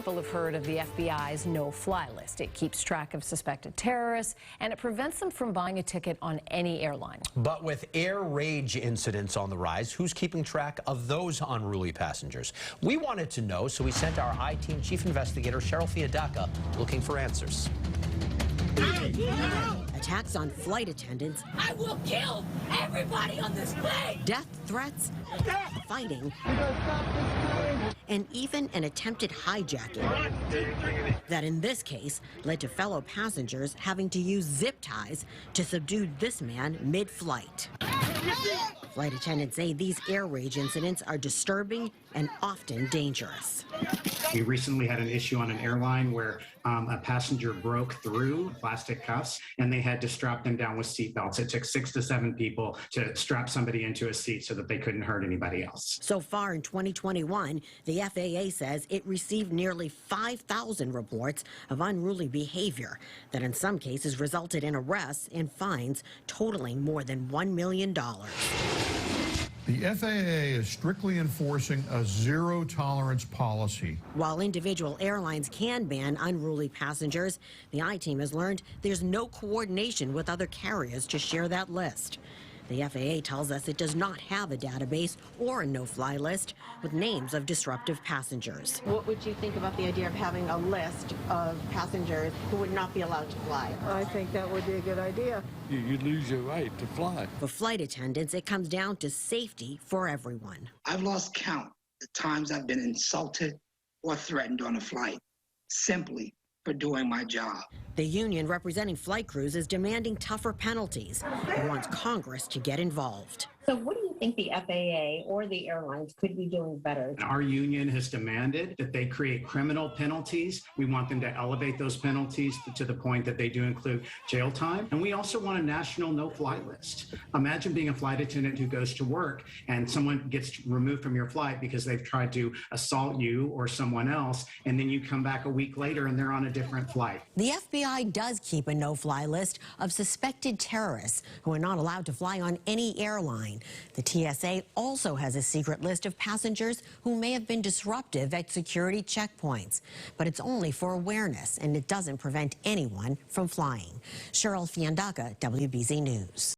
people have heard of the FBI's no-fly list. It keeps track of suspected terrorists, and it prevents them from buying a ticket on any airline. But with air rage incidents on the rise, who's keeping track of those unruly passengers? We wanted to know, so we sent our I-Team Chief Investigator, Cheryl Fiandaca, looking for answers. Attacks on flight attendants. I will kill everybody on this plane! Death threats, fighting, and even an attempted hijacking that in this case led to fellow passengers having to use zip ties to subdue this man mid-flight. Flight attendants say these air rage incidents are disturbing and often dangerous. We recently had an issue on an airline where a passenger broke through plastic cuffs and they had to strap them down with seat belts. It took 6 to 7 people to strap somebody into a seat so that they couldn't hurt anybody else. So far in 2021, the FAA says it received nearly 5,000 reports of unruly behavior that in some cases resulted in arrests and fines totaling more than $1 million. The FAA is strictly enforcing a zero-tolerance policy. While individual airlines can ban unruly passengers, the I-Team has learned there's no coordination with other carriers to share that list. The FAA tells us it does not have a database or a no-fly list with names of disruptive passengers. What would you think about the idea of having a list of passengers who would not be allowed to fly? I think that would be a good idea. You lose your right to fly. For flight attendants, it comes down to safety for everyone. I've lost count the times I've been insulted or threatened on a flight, simply for doing my job. The union representing flight crews is demanding tougher penalties and wants Congress to get involved. So what do you think the FAA or the airlines could be doing better? Our union has demanded that they create criminal penalties. We want them to elevate those penalties to the point that they do include jail time. And we also want a national no-fly list. Imagine being a flight attendant who goes to work and someone gets removed from your flight because they've tried to assault you or someone else, and then you come back a week later and they're on a different flight. The FBI does keep a no-fly list of suspected terrorists who are not allowed to fly on any airline. The TSA also has a secret list of passengers who may have been disruptive at security checkpoints. But it's only for awareness, and it doesn't prevent anyone from flying. Cheryl, Fiandaca, WBZ News.